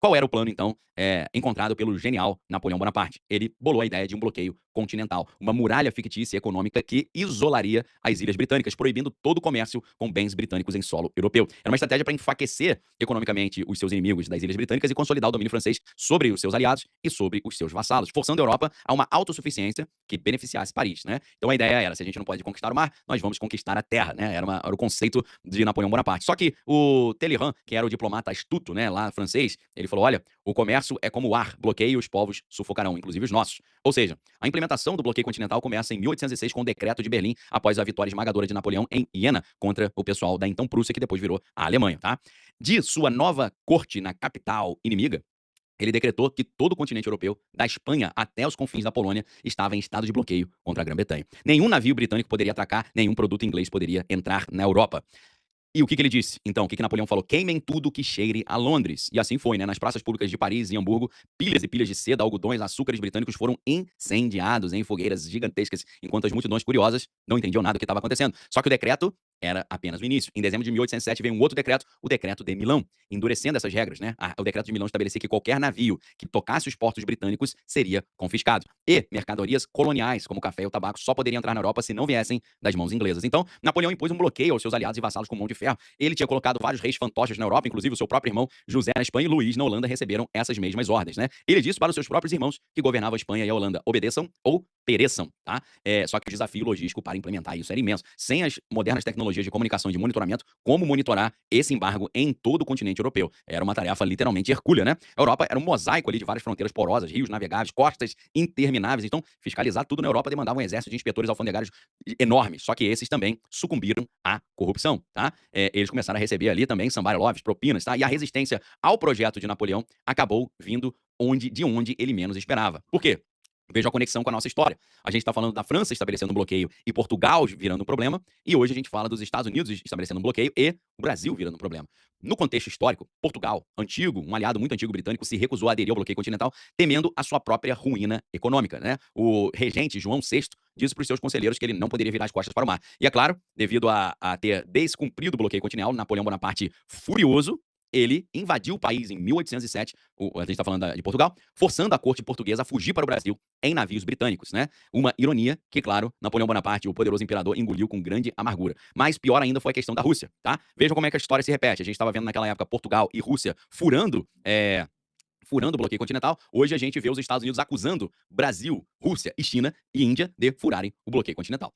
Qual era o plano, então, encontrado pelo genial Napoleão Bonaparte? Ele bolou a ideia de um bloqueio continental, uma muralha fictícia e econômica que isolaria as ilhas britânicas, proibindo todo o comércio com bens britânicos em solo europeu. Era uma estratégia para enfraquecer economicamente os seus inimigos das ilhas britânicas e consolidar o domínio francês sobre os seus aliados e sobre os seus vassalos, forçando a Europa a uma autossuficiência que beneficiasse Paris, né? Então a ideia era, se a gente não pode conquistar o mar, nós vamos conquistar a terra, né? Era o conceito de Napoleão Bonaparte. Só que o Talleyrand, que era o diplomata astuto, né, lá francês, ele falou: olha, o comércio é como o ar, bloqueia e os povos sufocarão, inclusive os nossos. Ou seja, a implementação do bloqueio continental começa em 1806 com o Decreto de Berlim, após a vitória esmagadora de Napoleão em Iena contra o pessoal da então Prússia, que depois virou a Alemanha, tá? De sua nova corte na capital inimiga, ele decretou que todo o continente europeu, da Espanha até os confins da Polônia, estava em estado de bloqueio contra a Grã-Bretanha. Nenhum navio britânico poderia atracar, nenhum produto inglês poderia entrar na Europa. E o que ele disse? Então, o que Napoleão falou? Queimem tudo que cheire a Londres. E assim foi, né? Nas praças públicas de Paris e Hamburgo, pilhas e pilhas de seda, algodões, açúcares britânicos foram incendiados em fogueiras gigantescas, enquanto as multidões curiosas não entendiam nada do que estava acontecendo. Só que o decreto era apenas o início. Em dezembro de 1807 veio um outro decreto, o Decreto de Milão, endurecendo essas regras, né? O Decreto de Milão estabelecia que qualquer navio que tocasse os portos britânicos seria confiscado. E mercadorias coloniais, como o café e o tabaco, só poderiam entrar na Europa se não viessem das mãos inglesas. Então, Napoleão impôs um bloqueio aos seus aliados e vassalos com mão de ferro. Ele tinha colocado vários reis fantoches na Europa, inclusive o seu próprio irmão José na Espanha e Luís na Holanda receberam essas mesmas ordens, né? Ele disse para os seus próprios irmãos que governavam a Espanha e a Holanda: obedeçam ou pereçam, tá? Só que o desafio logístico para implementar isso era imenso. Sem as modernas tecnologias de comunicação e de monitoramento, como monitorar esse embargo em todo o continente europeu? Era uma tarefa literalmente hercúlea, né? A Europa era um mosaico ali de várias fronteiras porosas, rios navegáveis, costas intermináveis. Então, fiscalizar tudo na Europa demandava um exército de inspetores alfandegários enormes. Só que esses também sucumbiram à corrupção, tá? Eles começaram a receber ali também sambaia loves, propinas, tá? E a resistência ao projeto de Napoleão acabou vindo de onde ele menos esperava. Por quê? Veja a conexão com a nossa história. A gente está falando da França estabelecendo um bloqueio e Portugal virando um problema, e hoje a gente fala dos Estados Unidos estabelecendo um bloqueio e o Brasil virando um problema. No contexto histórico, Portugal, antigo, um aliado muito antigo britânico, se recusou a aderir ao bloqueio continental, temendo a sua própria ruína econômica, né? O regente João VI disse para os seus conselheiros que ele não poderia virar as costas para o mar. E é claro, devido a ter descumprido o bloqueio continental, Napoleão Bonaparte, furioso, ele invadiu o país em 1807, a gente está falando de Portugal, forçando a corte portuguesa a fugir para o Brasil em navios britânicos, né? Uma ironia que, claro, Napoleão Bonaparte, o poderoso imperador, engoliu com grande amargura. Mas pior ainda foi a questão da Rússia, tá? Vejam como é que a história se repete. A gente estava vendo naquela época Portugal e Rússia furando o bloqueio continental. Hoje a gente vê os Estados Unidos acusando Brasil, Rússia e China e Índia de furarem o bloqueio continental.